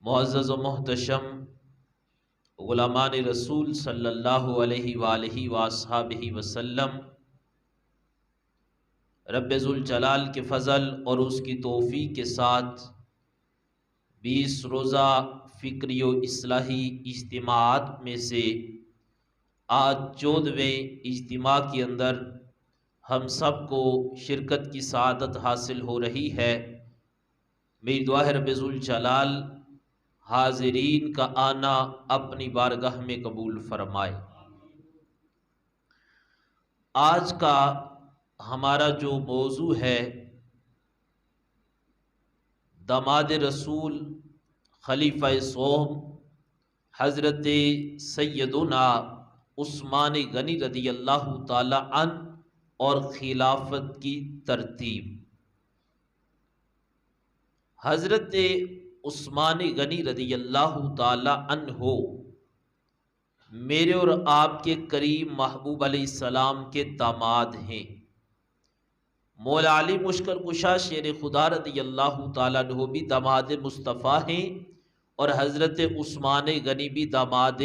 معزز و محتشم غلامان رسول صلی اللہ علیہ وآلہ وصحبہ وسلم، رب ذوالجلال کے فضل اور اس کی توفیق کے ساتھ 20 روزہ فکری و اصلاحی اجتماعات میں سے آج 14ویں اجتماع کے اندر ہم سب کو شرکت کی سعادت حاصل ہو رہی ہے۔ میری دعا ہے رب ذوالجلال حاضرین کا آنا اپنی بارگاہ میں قبول فرمائے۔ آج کا ہمارا جو موضوع ہے داماد رسول خلیفہ سوم حضرت سیدنا عثمان غنی رضی اللہ تعالی عنہ اور خلافت کی ترتیب۔ حضرت عثمان غنی رضی اللہ تعالی عنہ میرے اور آپ کے کریم محبوب علیہ السلام کے داماد ہیں۔ مولا علی مشکل کشا شیر خدا رضی اللہ تعالیٰ عنہ بھی داماد مصطفیٰ ہیں اور حضرت عثمان غنی بھی داماد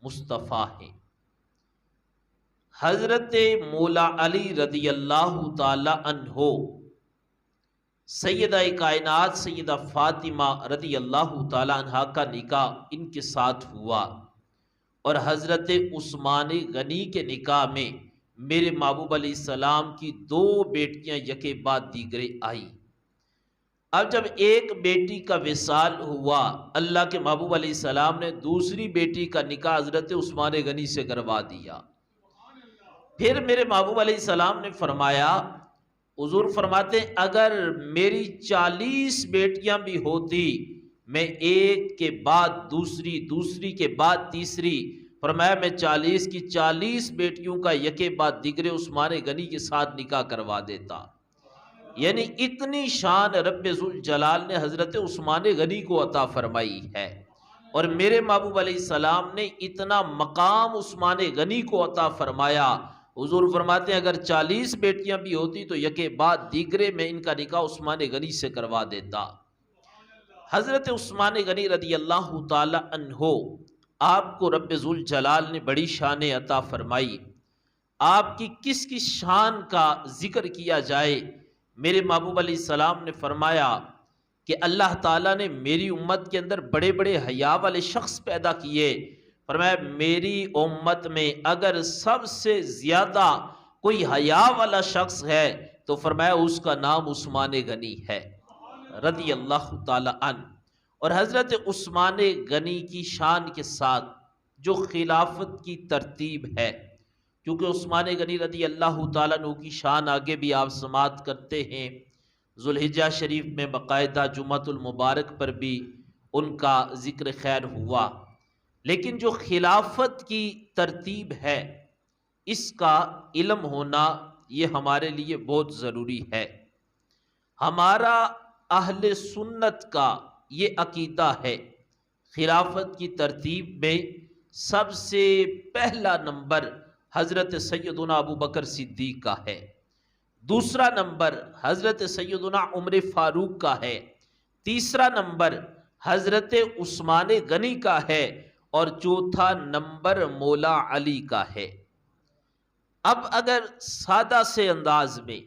مصطفیٰ ہیں۔ حضرت مولا علی رضی اللہ تعالیٰ عنہ سیدہ کائنات سیدہ فاطمہ رضی اللہ تعالیٰ عنہ کا نکاح ان کے ساتھ ہوا اور حضرت عثمان غنی کے نکاح میں میرے محبوب علیہ السلام کی 2 بیٹیاں یکے بعد دیگرے آئی۔ اب جب ایک بیٹی کا وصال ہوا، اللہ کے محبوب علیہ السلام نے دوسری بیٹی کا نکاح حضرت عثمان غنی سے کروا دیا۔ پھر میرے محبوب علیہ السلام نے فرمایا، حضور فرماتے ہیں اگر میری 40 بیٹیاں بھی ہوتی، میں ایک کے بعد دوسری، دوسری کے بعد تیسری، فرمایا میں 40 کی 40 بیٹیوں کا یکے بعد دیگرے عثمان غنی کے ساتھ نکاح کروا دیتا۔ یعنی اتنی شان رب ذوالجلال نے حضرت عثمان غنی کو عطا فرمائی ہے، اور میرے محبوب علیہ السلام نے اتنا مقام عثمان غنی کو عطا فرمایا۔ حضور فرماتے ہیں اگر 40 بیٹیاں بھی ہوتی تو یکے بعد دیگرے میں ان کا نکاح عثمان غنی سے کروا دیتا۔ حضرت عثمان غنی رضی اللہ تعالی عنہ آپ کو رب ذوالجلال نے بڑی شان عطا فرمائی۔ آپ کی کس کس شان کا ذکر کیا جائے؟ میرے محبوب علیہ السلام نے فرمایا کہ اللہ تعالیٰ نے میری امت کے اندر بڑے بڑے حیا والے شخص پیدا کیے۔ فرمایا میری امت میں اگر سب سے زیادہ کوئی حیا والا شخص ہے تو فرمایا اس کا نام عثمان غنی ہے رضی اللہ تعالی عنہ۔ اور حضرت عثمان غنی کی شان کے ساتھ جو خلافت کی ترتیب ہے، کیونکہ عثمان غنی رضی اللہ تعالیٰ عنہ کی شان آگے بھی آپ سماعت کرتے ہیں، ذوالحجہ شریف میں باقاعدہ جمعۃ المبارک پر بھی ان کا ذکر خیر ہوا، لیکن جو خلافت کی ترتیب ہے اس کا علم ہونا یہ ہمارے لیے بہت ضروری ہے۔ ہمارا اہل سنت کا یہ عقیدہ ہے، خلافت کی ترتیب میں سب سے پہلا نمبر حضرت سیدنا ابو بکر صدیق کا ہے، دوسرا نمبر حضرت سیدنا عمر فاروق کا ہے، تیسرا نمبر حضرت عثمان غنی کا ہے، اور چوتھا نمبر مولا علی کا ہے۔ اب اگر سادہ سے انداز میں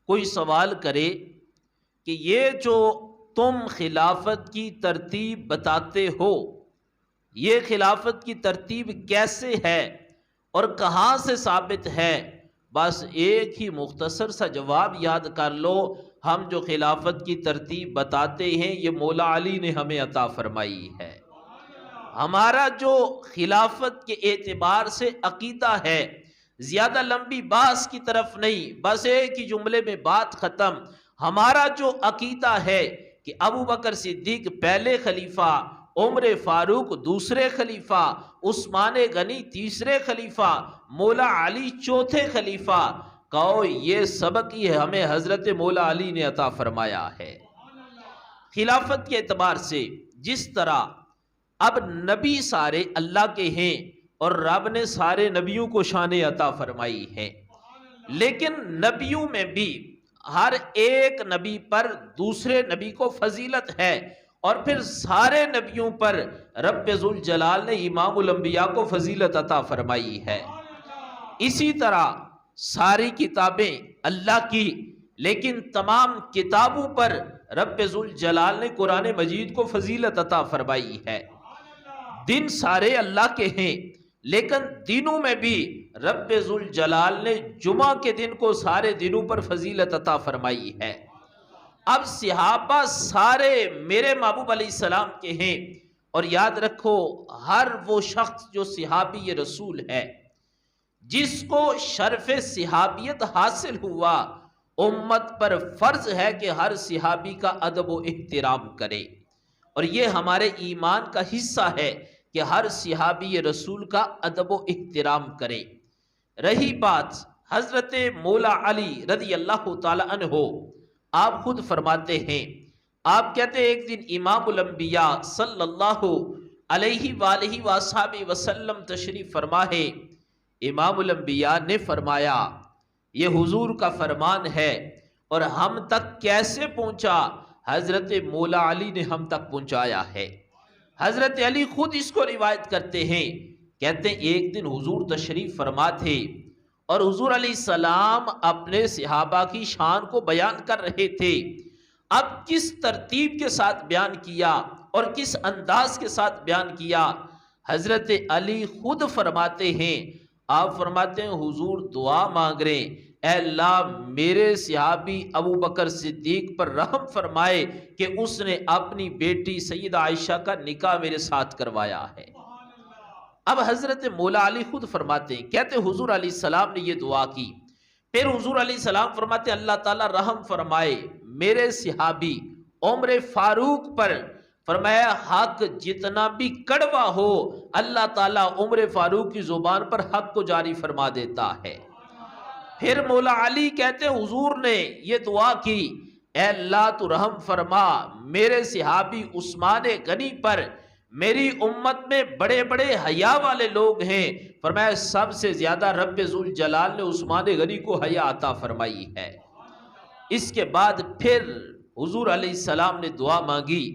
کوئی سوال کرے کہ یہ جو تم خلافت کی ترتیب بتاتے ہو، یہ خلافت کی ترتیب کیسے ہے اور کہاں سے ثابت ہے، بس ایک ہی مختصر سا جواب یاد کر لو، ہم جو خلافت کی ترتیب بتاتے ہیں یہ مولا علی نے ہمیں عطا فرمائی ہے۔ ہمارا جو خلافت کے اعتبار سے عقیدہ ہے، زیادہ لمبی بحث کی طرف نہیں، بس ایک ہی جملے میں بات ختم۔ ہمارا جو عقیدہ ہے کہ ابو بکر صدیق پہلے خلیفہ، عمر فاروق دوسرے خلیفہ، عثمان غنی تیسرے خلیفہ، مولا علی چوتھے خلیفہ، کہو یہ سبق ہی ہمیں حضرت مولا علی نے عطا فرمایا ہے۔ خلافت کے اعتبار سے جس طرح اب نبی سارے اللہ کے ہیں اور رب نے سارے نبیوں کو شان عطا فرمائی ہے، لیکن نبیوں میں بھی ہر ایک نبی پر دوسرے نبی کو فضیلت ہے، اور پھر سارے نبیوں پر رب ذوالجلال نے امام الانبیاء کو فضیلت عطا فرمائی ہے۔ اسی طرح ساری کتابیں اللہ کی، لیکن تمام کتابوں پر رب ذوالجلال نے قرآن مجید کو فضیلت عطا فرمائی ہے۔ دن سارے اللہ کے ہیں، لیکن دنوں میں بھی رب ذوالجلال نے جمعہ کے دن کو سارے دنوں پر فضیلت عطا فرمائی ہے۔ اب صحابہ سارے میرے محبوب علیہ السلام کے ہیں، اور یاد رکھو ہر وہ شخص جو صحابی رسول ہے، جس کو شرف صحابیت حاصل ہوا، امت پر فرض ہے کہ ہر صحابی کا ادب و احترام کرے، اور یہ ہمارے ایمان کا حصہ ہے کہ ہر صحابی رسول کا ادب و احترام کرے۔ رہی بات حضرت مولا علی رضی اللہ تعالی عنہ، آپ خود فرماتے ہیں، آپ کہتے ہیں ایک دن امام الانبیاء صلی اللہ علیہ وآلہ وآلہ وسلم تشریف فرما ہے۔ امام الانبیاء نے فرمایا یہ حضور کا فرمان ہے، اور ہم تک کیسے پہنچا؟ حضرت مولا علی نے ہم تک پہنچایا ہے۔ حضرت علی خود اس کو روایت کرتے ہیں، کہتے ہیں ایک دن حضور تشریف فرما تھے، اور حضور علیہ السلام اپنے صحابہ کی شان کو بیان کر رہے تھے۔ اب کس ترتیب کے ساتھ بیان کیا اور کس انداز کے ساتھ بیان کیا؟ حضرت علی خود فرماتے ہیں، آپ فرماتے ہیں حضور دعا مانگ رہے ہیں، اے اللہ میرے صحابی ابو بکر صدیق پر رحم فرمائے کہ اس نے اپنی بیٹی سیدہ عائشہ کا نکاح میرے ساتھ کروایا ہے۔ اب حضرت مولا علی خود فرماتے ہیں، کہتے حضور علیہ السلام نے یہ دعا کی، پھر حضور علیہ السلام فرماتے ہیں اللہ تعالیٰ رحم فرمائے میرے صحابی عمر فاروق پر، فرمایا حق جتنا بھی کڑوا ہو اللہ تعالیٰ عمر فاروق کی زبان پر حق کو جاری فرما دیتا ہے۔ پھر مولا علی کہتے حضور نے یہ دعا کی، اے اللہ تو رحم فرما میرے صحابی عثمان غنی پر، میری امت میں بڑے بڑے حیا والے لوگ ہیں، فرمایا سب سے زیادہ رب ذوالجلال نے عثمان غنی کو حیا عطا فرمائی ہے۔ اس کے بعد پھر حضور علیہ السلام نے دعا مانگی،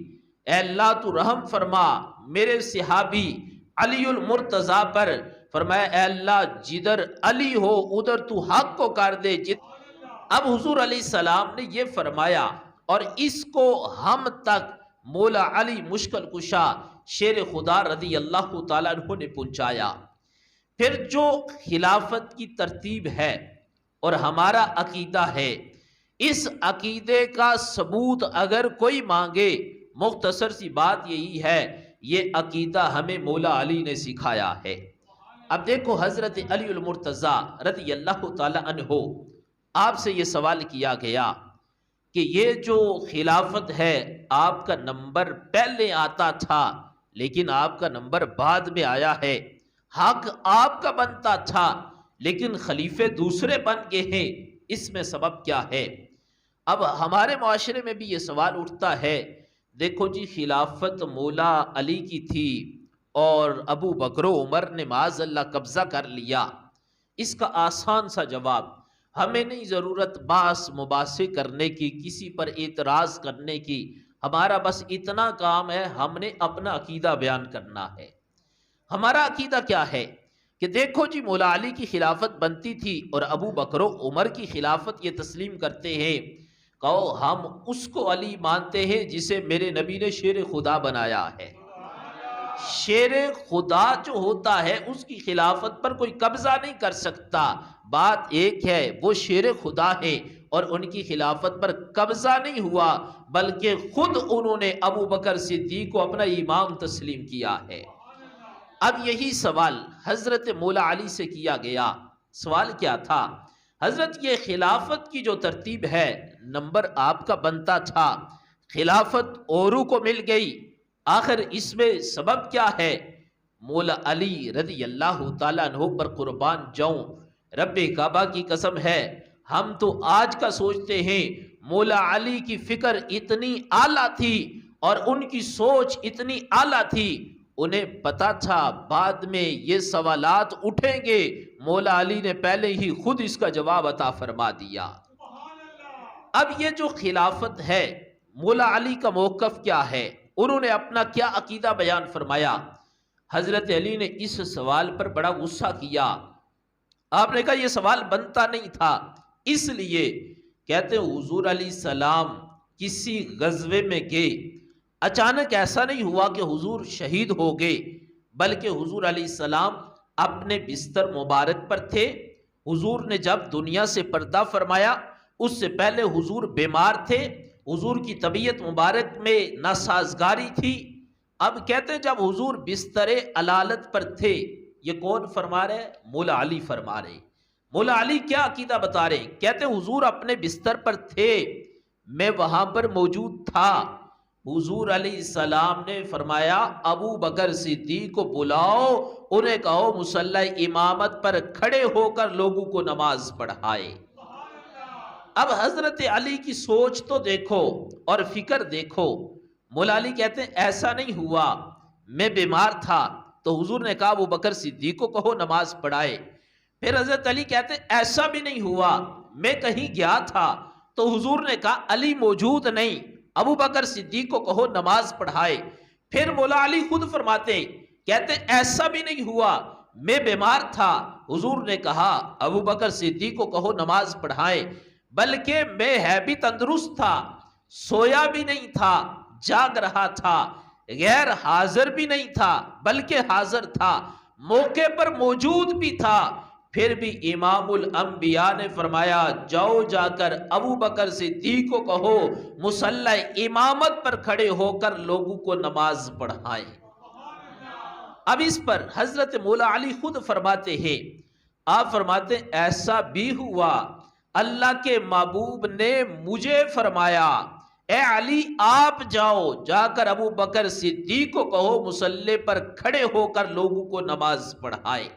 اے اللہ تو رحم فرما میرے صحابی علی المرتضیٰ پر، فرمایا اے اللہ جدھر علی ہو ادھر تو حق کو کر دے۔ اب حضور علیہ السلام نے یہ فرمایا، اور اس کو ہم تک مولا علی مشکل کشا شیر خدا رضی اللہ تعالیٰ عنہ نے پہنچایا۔ پھر جو خلافت کی ترتیب ہے اور ہمارا عقیدہ ہے، اس عقیدے کا ثبوت اگر کوئی مانگے، مختصر سی بات یہی ہے، یہ عقیدہ ہمیں مولا علی نے سکھایا ہے۔ اب دیکھو حضرت علی المرتضیٰ رضی اللہ تعالیٰ عنہ، آپ سے یہ سوال کیا گیا کہ یہ جو خلافت ہے آپ کا نمبر پہلے آتا تھا لیکن آپ کا نمبر بعد میں آیا ہے، حق آپ کا بنتا تھا لیکن خلیفے دوسرے بن گئے ہیں، اس میں سبب کیا ہے؟ اب ہمارے معاشرے میں بھی یہ سوال اٹھتا ہے، دیکھو جی خلافت مولا علی کی تھی اور ابو بکر و عمر نے معاذ اللہ قبضہ کر لیا۔ اس کا آسان سا جواب، ہمیں نہیں ضرورت بحث مباحثے کرنے کی، کسی پر اعتراض کرنے کی، ہمارا بس اتنا کام ہے، ہم نے اپنا عقیدہ بیان کرنا ہے۔ ہمارا عقیدہ کیا ہے کہ دیکھو جی مولا علی کی خلافت بنتی تھی اور ابو بکر و عمر کی خلافت یہ تسلیم کرتے ہیں، کہو ہم اس کو علی مانتے ہیں جسے میرے نبی نے شیر خدا بنایا ہے۔ شیر خدا جو ہوتا ہے اس کی خلافت پر کوئی قبضہ نہیں کر سکتا۔ بات ایک ہے، وہ شیر خدا ہے اور ان کی خلافت پر قبضہ نہیں ہوا، بلکہ خود انہوں نے ابو بکر صدیق کو اپنا امام تسلیم کیا ہے۔ اب یہی سوال حضرت مولا علی سے کیا گیا۔ سوال کیا تھا؟ حضرت یہ خلافت کی جو ترتیب ہے، نمبر آپ کا بنتا تھا، خلافت اوروں کو مل گئی، آخر اس میں سبب کیا ہے؟ مولا علی رضی اللہ تعالیٰ عنہ پر قربان جاؤں، رب کعبہ کی قسم ہے، ہم تو آج کا سوچتے ہیں مولا علی کی فکر اتنی اعلیٰ تھی اور ان کی سوچ اتنی اعلیٰ تھی، انہیں پتا تھا بعد میں یہ سوالات اٹھیں گے، مولا علی نے پہلے ہی خود اس کا جواب عطا فرما دیا۔ اب یہ جو خلافت ہے، مولا علی کا موقف کیا ہے؟ انہوں نے اپنا کیا عقیدہ بیان فرمایا۔ حضرت علی نے اس سوال پر بڑا غصہ کیا، آپ نے کہا یہ سوال بنتا نہیں تھا، اس لیے کہتے ہیں حضور علیہ السلام کسی غزوے میں گئے، اچانک ایسا نہیں ہوا کہ حضور شہید ہو گئے، بلکہ حضور علیہ السلام اپنے بستر مبارک پر تھے۔ حضور نے جب دنیا سے پردہ فرمایا اس سے پہلے حضور بیمار تھے، حضور کی طبیعت مبارک میں ناسازگاری تھی۔ اب کہتے ہیں جب حضور بستر علالت پر تھے، یہ کون فرما رہے؟ مولا علی فرما رہے۔ مولا علی کیا عقیدہ بتا رہے؟ کہتے ہیں حضور اپنے بستر پر تھے، میں وہاں پر موجود تھا۔ حضور علیہ السلام نے فرمایا ابو بکر صدیق کو بلاؤ، انہیں کہو مصلی امامت پر کھڑے ہو کر لوگوں کو نماز پڑھائے۔ اب حضرت علی کی سوچ تو دیکھو اور فکر دیکھو۔ مولا علی کہتے ہیں ایسا نہیں ہوا، میں بیمار تھا تو حضور نے کہا ابو بکر صدیق کو کہو نماز پڑھائے۔ پھر حضرت علی کہتے ہیں ایسا بھی نہیں ہوا، میں کہیں گیا تھا تو حضور نے کہا علی موجود نہیں، ابو بکر صدیق کو کہو نماز پڑھائے۔ پھر مولا علی خود فرماتے ہیں، کہتے ہیں ایسا بھی نہیں ہوا، میں بیمار تھا، حضور نے کہا ابو بکر صدیق کو کہو نماز پڑھائے، بلکہ میں ہے بھی تندرست تھا، سویا بھی نہیں تھا، جاگ رہا تھا، غیر حاضر بھی نہیں تھا بلکہ حاضر تھا، موقع پر موجود بھی تھا۔ پھر بھی امام الانبیاء نے فرمایا جاؤ جا کر ابو بکر صدیق کو کہو مصلی امامت پر کھڑے ہو کر لوگوں کو نماز پڑھائیں۔ اب اس پر حضرت مولا علی خود فرماتے ہیں، آپ فرماتے ہیں ایسا بھی ہوا، اللہ کے محبوب نے مجھے فرمایا اے علی آپ جاؤ جا کر ابو بکر صدیق کو کہو مصلی پر کھڑے ہو کر لوگوں کو نماز پڑھائے۔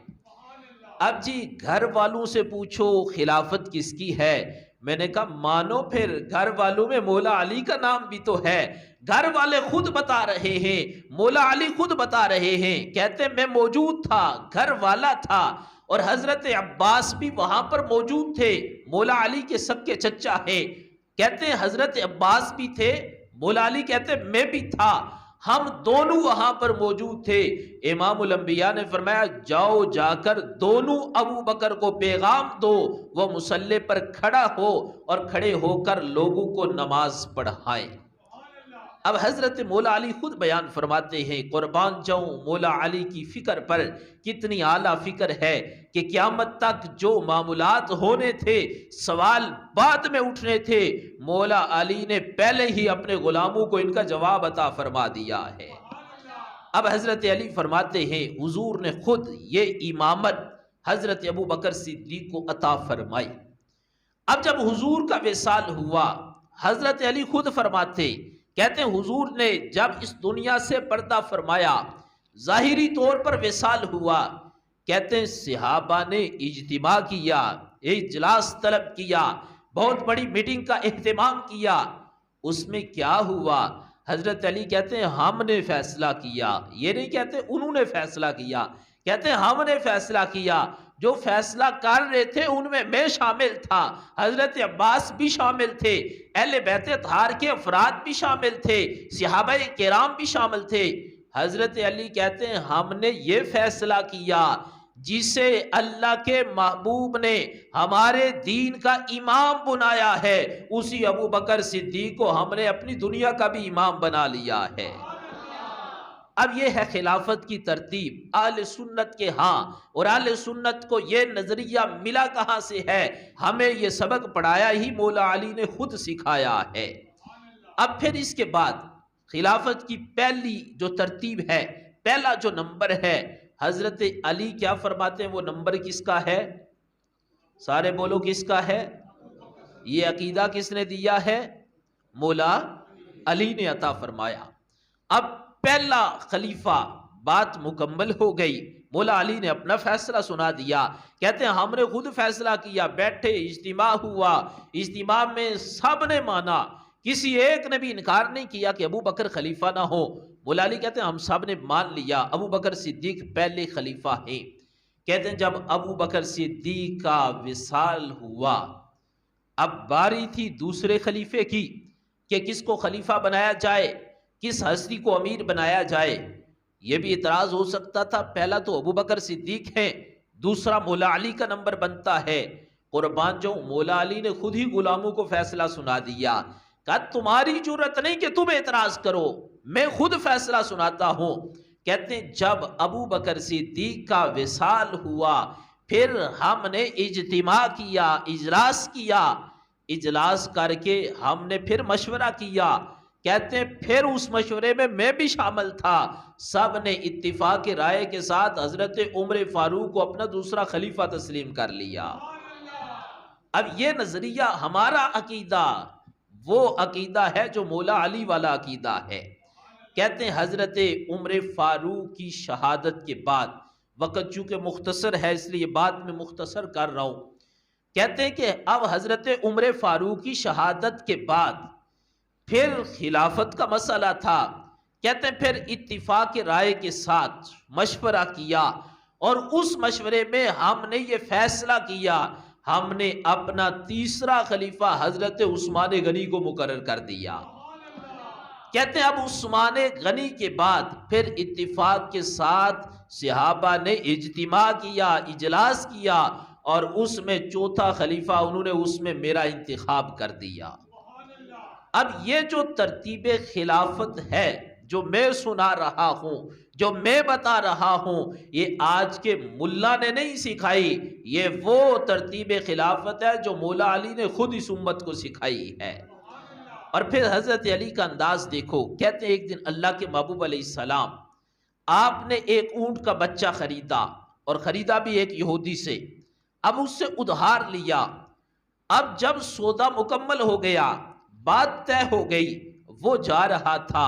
اب جی گھر والوں سے پوچھو خلافت کس کی ہے، میں نے کہا مانو پھر گھر والوں میں مولا علی کا نام بھی تو ہے۔ گھر والے خود بتا رہے ہیں، مولا علی خود بتا رہے ہیں، کہتے میں موجود تھا، گھر والا تھا، اور حضرت عباس بھی وہاں پر موجود تھے، مولا علی کے سکے چچا ہیں، کہتے ہیں حضرت عباس بھی تھے، مولا علی کہتے میں بھی تھا، ہم دونوں وہاں پر موجود تھے۔ امام الانبیاء نے فرمایا جاؤ جا کر دونوں ابو بکر کو پیغام دو وہ مصلی پر کھڑا ہو اور کھڑے ہو کر لوگوں کو نماز پڑھائے۔ اب حضرت مولا علی خود بیان فرماتے ہیں، قربان جاؤں مولا علی کی فکر پر، کتنی اعلیٰ فکر ہے کہ قیامت تک جو معاملات ہونے تھے، سوال بعد میں اٹھنے تھے، مولا علی نے پہلے ہی اپنے غلاموں کو ان کا جواب عطا فرما دیا ہے۔ اب حضرت علی فرماتے ہیں حضور نے خود یہ امامت حضرت ابو بکر صدیق کو عطا فرمائی۔ اب جب حضور کا وصال ہوا، حضرت علی خود فرماتے کہتے ہیں حضور نے جب اس دنیا سے پردہ فرمایا، ظاہری طور پر وصال ہوا، کہتے ہیں صحابہ نے اجتماع کیا، اجلاس طلب کیا، بہت بڑی میٹنگ کا اہتمام کیا۔ اس میں کیا ہوا؟ حضرت علی کہتے ہیں ہم نے فیصلہ کیا، یہ نہیں کہتے انہوں نے فیصلہ کیا، کہتے ہیں ہم نے فیصلہ کیا، جو فیصلہ کر رہے تھے ان میں شامل تھا، حضرت عباس بھی شامل تھے، اہل بیت اطہار کے افراد بھی شامل تھے، صحابہ کرام بھی شامل تھے۔ حضرت علی کہتے ہیں ہم نے یہ فیصلہ کیا جسے اللہ کے محبوب نے ہمارے دین کا امام بنایا ہے، اسی ابو بکر صدیق کو ہم نے اپنی دنیا کا بھی امام بنا لیا ہے۔ اب یہ ہے خلافت کی ترتیب اہل سنت کے ہاں، اور اہل سنت کو یہ نظریہ ملا کہاں سے ہے؟ ہمیں یہ سبق پڑھایا ہی مولا علی نے خود سکھایا ہے۔ اب پھر اس کے بعد خلافت کی پہلی جو ترتیب ہے، پہلا جو نمبر ہے، حضرت علی کیا فرماتے ہیں وہ نمبر کس کا ہے؟ سارے بولو کس کا ہے؟ یہ عقیدہ کس نے دیا ہے؟ مولا علی نے عطا فرمایا۔ اب پہلا خلیفہ، بات مکمل ہو گئی، مولا علی نے اپنا فیصلہ سنا دیا، کہتے ہیں ہم نے خود فیصلہ کیا، بیٹھے اجتماع ہوا، اجتماع میں سب نے مانا، کسی ایک نے بھی انکار نہیں کیا کہ ابو بکر خلیفہ نہ ہو۔ مولا علی کہتے ہیں ہم سب نے مان لیا ابو بکر صدیق پہلے خلیفہ ہیں۔ کہتے ہیں جب ابو بکر صدیق کا وصال ہوا، اب باری تھی دوسرے خلیفے کی کہ کس کو خلیفہ بنایا جائے۔ کس ہستی کو امیر بنایا جائے؟ یہ بھی اعتراض ہو سکتا تھا، پہلا تو ابو بکر صدیق ہے، دوسرا مولا علی کا نمبر بنتا ہے۔ قربان جو مولا علی نے خود ہی غلاموں کو فیصلہ سنا دیا، کہا تمہاری جرت نہیں کہ تم اعتراض کرو، میں خود فیصلہ سناتا ہوں۔ کہتے ہیں جب ابو بکر صدیق کا وصال ہوا، پھر ہم نے اجتماع کیا، اجلاس کیا، اجلاس کر کے ہم نے پھر مشورہ کیا۔ کہتے ہیں پھر اس مشورے میں بھی شامل تھا، سب نے اتفاق رائے کے ساتھ حضرت عمر فاروق کو اپنا دوسرا خلیفہ تسلیم کر لیا۔ اب یہ نظریہ ہمارا عقیدہ وہ عقیدہ ہے جو مولا علی والا عقیدہ ہے۔ کہتے ہیں حضرت عمر فاروق کی شہادت کے بعد، وقت چونکہ مختصر ہے اس لیے بات میں مختصر کر رہا ہوں، کہتے ہیں کہ اب حضرت عمر فاروق کی شہادت کے بعد پھر خلافت کا مسئلہ تھا۔ کہتے ہیں پھر اتفاق رائے کے ساتھ مشورہ کیا، اور اس مشورے میں ہم نے یہ فیصلہ کیا، ہم نے اپنا تیسرا خلیفہ حضرت عثمان غنی کو مقرر کر دیا۔ کہتے ہیں اب عثمان غنی کے بعد پھر اتفاق کے ساتھ صحابہ نے اجتماع کیا، اجلاس کیا، اور اس میں چوتھا خلیفہ انہوں نے اس میں میرا انتخاب کر دیا۔ اب یہ جو ترتیب خلافت ہے جو میں سنا رہا ہوں، جو میں بتا رہا ہوں، یہ آج کے ملا نے نہیں سکھائی، یہ وہ ترتیب خلافت ہے جو مولا علی نے خود اس امت کو سکھائی ہے۔ اور پھر حضرت علی کا انداز دیکھو، کہتے ہیں ایک دن اللہ کے محبوب علیہ السلام آپ نے ایک اونٹ کا بچہ خریدا، اور خریدا بھی ایک یہودی سے، اب اس سے ادھار لیا۔ اب جب سودا مکمل ہو گیا، بات طے ہو گئی، وہ جا رہا تھا،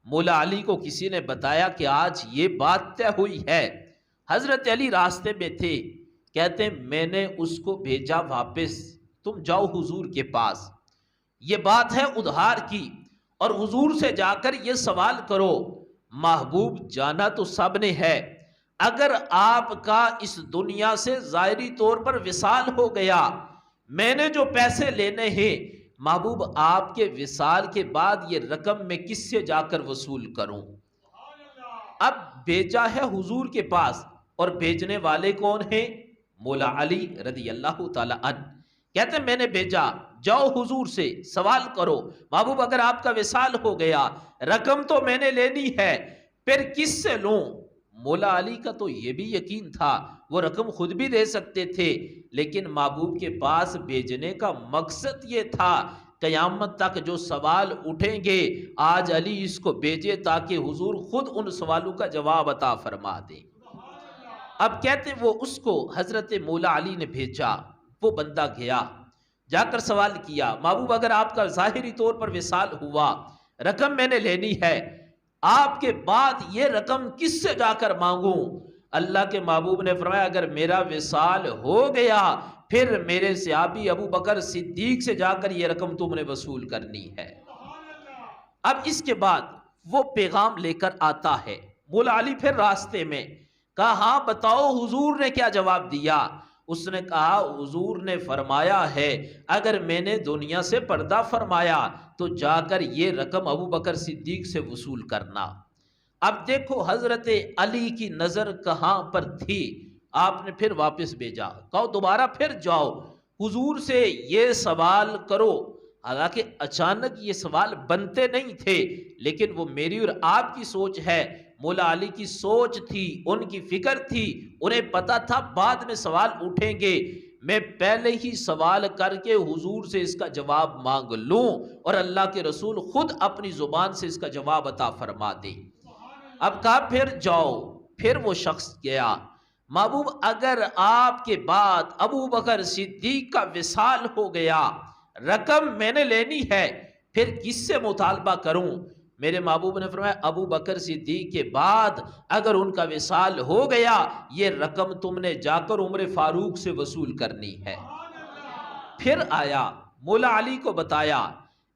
مولا علی کو کسی نے بتایا کہ آج یہ بات طے ہوئی ہے۔ حضرت علی راستے میں تھے، کہتے ہیں میں نے اس کو بھیجا واپس، تم جاؤ حضور کے پاس، یہ بات ہے ادھار کی، اور حضور سے جا کر یہ سوال کرو، محبوب جانا تو سب نے ہے، اگر آپ کا اس دنیا سے ظاہری طور پر وصال ہو گیا، میں نے جو پیسے لینے ہیں محبوب آپ کے وصال کے بعد یہ رقم میں کس سے جا کر وصول کروں؟ اب بھیجا ہے حضور کے پاس، اور بھیجنے والے کون ہیں؟ مولا علی رضی اللہ تعالی عنہ۔ کہتے ہیں میں نے بھیجا، جاؤ حضور سے سوال کرو، محبوب اگر آپ کا وصال ہو گیا، رقم تو میں نے لینی ہے، پھر کس سے لوں؟ مولا علی کا تو یہ بھی یقین تھا وہ رقم خود بھی دے سکتے تھے، لیکن محبوب کے پاس بھیجنے کا مقصد یہ تھا قیامت تک جو سوال اٹھیں گے آج علی اس کو بھیجے تاکہ حضور خود ان سوالوں کا جواب عطا فرما دے۔ اب کہتے ہیں وہ اس کو حضرت مولا علی نے بھیجا، وہ بندہ گیا، جا کر سوال کیا، محبوب اگر آپ کا ظاہری طور پر وصال ہوا، رقم میں نے لینی ہے، آپ کے بعد یہ رقم کس سے جا کر مانگوں؟ اللہ کے محبوب نے فرمایا اگر میرا وصال ہو گیا پھر میرے صحابی ابو بکر صدیق سے جا کر یہ رقم تم نے وصول کرنی ہے۔ اب اس کے بعد وہ پیغام لے کر آتا ہے، مولا علی پھر راستے میں کہا ہاں بتاؤ حضور نے کیا جواب دیا؟ اس نے کہا حضور نے فرمایا ہے اگر میں نے دنیا سے پردہ فرمایا تو جا کر یہ رقم ابو بکر صدیق سے وصول کرنا۔ اب دیکھو حضرت علی کی نظر کہاں پر تھی، آپ نے پھر واپس بھیجا، کہو دوبارہ پھر جاؤ حضور سے یہ سوال کرو، حالانکہ اچانک یہ سوال بنتے نہیں تھے، لیکن وہ میری اور آپ کی سوچ ہے، مولا علی کی سوچ تھی، ان کی فکر تھی، انہیں پتا تھا بعد میں سوال اٹھیں گے، میں پہلے ہی سوال کر کے حضور سے اس کا جواب مانگ لوں اور اللہ کے رسول خود اپنی زبان سے اس کا جواب عطا فرما دے۔ اب کہا پھر جاؤ، پھر وہ شخص گیا، محبوب اگر آپ کے بعد ابو بکر صدیق کا وصال ہو گیا، رقم میں نے لینی ہے، پھر کس سے مطالبہ کروں؟ میرے محبوب نے فرمایا ابو بکر صدیق کے بعد اگر ان کا وصال ہو گیا یہ رقم تم نے جا کر عمر فاروق سے وصول کرنی ہے۔ پھر آیا مولا علی کو بتایا،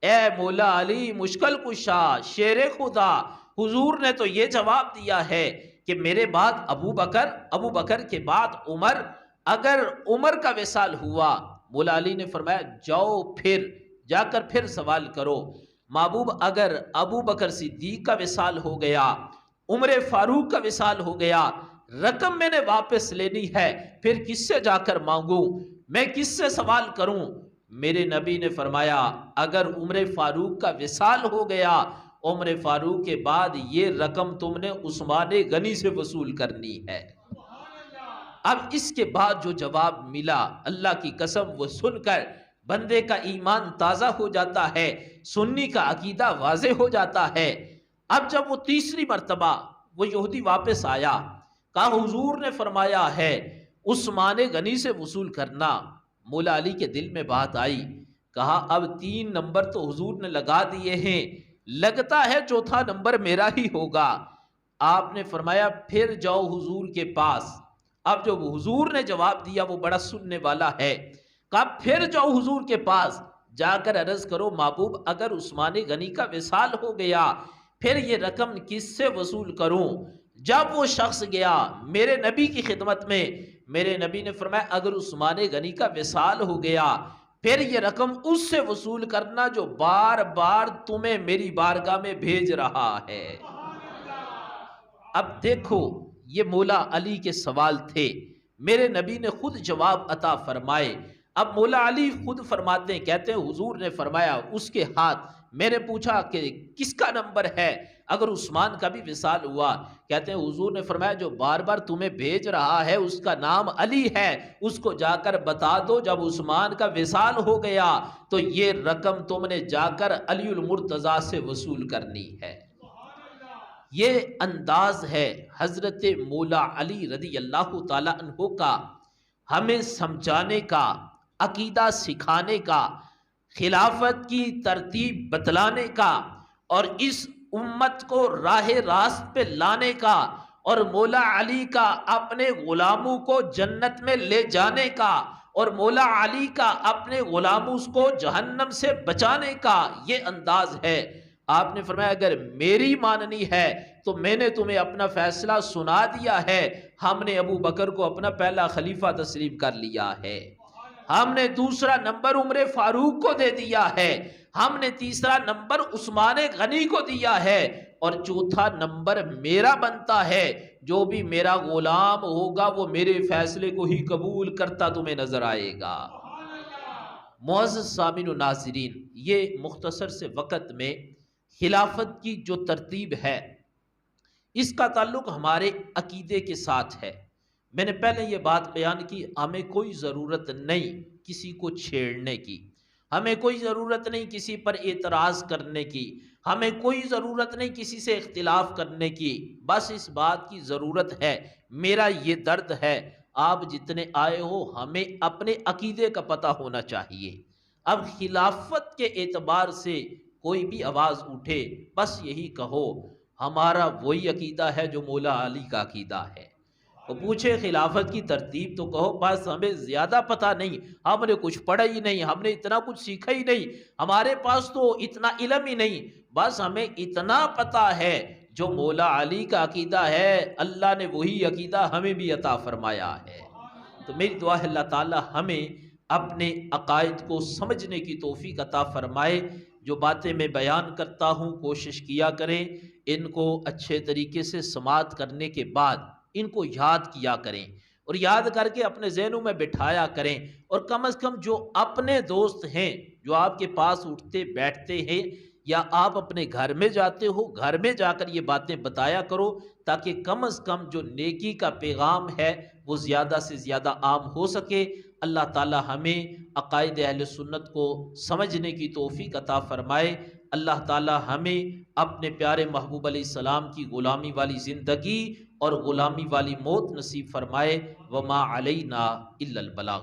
اے مولا علی مشکل کشا شیر خدا، حضور نے تو یہ جواب دیا ہے کہ میرے بعد ابو بکر کے بعد عمر، اگر عمر کا وصال ہوا، مولا علی نے فرمایا جاؤ پھر جا کر پھر سوال کرو، محبوب اگر ابو بکر صدیق کا وصال ہو گیا، عمر فاروق کا وصال ہو گیا، رقم میں نے واپس لینی ہے، پھر کس سے جا کر مانگوں، میں کس سے سوال کروں؟ میرے نبی نے فرمایا اگر عمر فاروق کا وصال ہو گیا، عمر فاروق کے بعد یہ رقم تم نے عثمان غنی سے وصول کرنی ہے۔ اب اس کے بعد جو جواب ملا، اللہ کی قسم وہ سن کر بندے کا ایمان تازہ ہو جاتا ہے، سنی کا عقیدہ واضح ہو جاتا ہے۔ اب جب وہ تیسری مرتبہ وہ یہودی واپس آیا، کہا حضور نے فرمایا ہے عثمان غنی سے وصول کرنا۔ مولا علی کے دل میں بات آئی، کہا اب 3 نمبر تو حضور نے لگا دیے ہیں، لگتا ہے چوتھا نمبر میرا ہی ہوگا۔ آپ نے فرمایا پھر جاؤ حضور کے پاس۔ اب جو حضور نے جواب دیا وہ بڑا سننے والا ہے، کہا پھر جاؤ حضور کے پاس، جا کر عرض کرو محبوب اگر عثمان غنی کا وصال ہو گیا پھر یہ رقم کس سے وصول کروں؟ جب وہ شخص گیا میرے نبی کی خدمت میں، میرے نبی نے فرمایا اگر عثمان غنی کا وصال ہو گیا پھر یہ رقم اس سے وصول کرنا جو بار بار تمہیں میری بارگاہ میں بھیج رہا ہے۔ اب دیکھو یہ مولا علی کے سوال تھے، میرے نبی نے خود جواب عطا فرمائے۔ اب مولا علی خود فرماتے ہیں، کہتے ہیں حضور نے فرمایا اس کے ہاتھ، میں نے پوچھا کہ کس کا نمبر ہے اگر عثمان کا بھی وصال ہوا؟ کہتے ہیں حضور نے فرمایا جو بار بار تمہیں بھیج رہا ہے اس کا نام علی ہے، اس کو جا کر بتا دو جب عثمان کا وصال ہو گیا تو یہ رقم تم نے جا کر علی المرتضیٰ سے وصول کرنی ہے۔ یہ انداز ہے حضرت مولا علی رضی اللہ تعالیٰ عنہ کا، ہمیں سمجھانے کا، عقیدہ سکھانے کا، خلافت کی ترتیب بتلانے کا، اور اس امت کو راہ راست پہ لانے کا، اور مولا علی کا اپنے غلاموں کو جنت میں لے جانے کا، اور مولا علی کا اپنے غلاموں کو جہنم سے بچانے کا یہ انداز ہے۔ آپ نے فرمایا اگر میری ماننی ہے تو میں نے تمہیں اپنا فیصلہ سنا دیا ہے، ہم نے ابو بکر کو اپنا پہلا خلیفہ تسلیم کر لیا ہے، ہم نے دوسرا نمبر عمر فاروق کو دے دیا ہے، ہم نے تیسرا نمبر عثمان غنی کو دیا ہے، اور چوتھا نمبر میرا بنتا ہے۔ جو بھی میرا غلام ہوگا وہ میرے فیصلے کو ہی قبول کرتا تمہیں نظر آئے گا۔ معزز سامعین و ناظرین، یہ مختصر سے وقت میں خلافت کی جو ترتیب ہے اس کا تعلق ہمارے عقیدے کے ساتھ ہے۔ میں نے پہلے یہ بات بیان کی، ہمیں کوئی ضرورت نہیں کسی کو چھیڑنے کی، ہمیں کوئی ضرورت نہیں کسی پر اعتراض کرنے کی، ہمیں کوئی ضرورت نہیں کسی سے اختلاف کرنے کی، بس اس بات کی ضرورت ہے میرا یہ درد ہے، آپ جتنے آئے ہو ہمیں اپنے عقیدے کا پتہ ہونا چاہیے۔ اب خلافت کے اعتبار سے کوئی بھی آواز اٹھے بس یہی کہو ہمارا وہی عقیدہ ہے جو مولا علی کا عقیدہ ہے۔ وہ پوچھے خلافت کی ترتیب تو کہو بس ہمیں زیادہ پتہ نہیں، ہم نے کچھ پڑھا ہی نہیں، ہم نے اتنا کچھ سیکھا ہی نہیں، ہمارے پاس تو اتنا علم ہی نہیں، بس ہمیں اتنا پتہ ہے جو مولا علی کا عقیدہ ہے اللہ نے وہی عقیدہ ہمیں بھی عطا فرمایا ہے۔ تو میری دعا ہے اللہ تعالی ہمیں اپنے عقائد کو سمجھنے کی توفیق عطا فرمائے۔ جو باتیں میں بیان کرتا ہوں کوشش کیا کریں ان کو اچھے طریقے سے سماعت کرنے کے بعد ان کو یاد کیا کریں، اور یاد کر کے اپنے ذہنوں میں بٹھایا کریں، اور کم از کم جو اپنے دوست ہیں جو آپ کے پاس اٹھتے بیٹھتے ہیں یا آپ اپنے گھر میں جاتے ہو گھر میں جا کر یہ باتیں بتایا کرو، تاکہ کم از کم جو نیکی کا پیغام ہے وہ زیادہ سے زیادہ عام ہو سکے۔ اللہ تعالی ہمیں عقائد اہل سنت کو سمجھنے کی توفیق عطا فرمائے۔ اللہ تعالی ہمیں اپنے پیارے محبوب علیہ السلام کی غلامی والی زندگی اور غلامی والی موت نصیب فرمائے۔ وما علینا الا البلاغ۔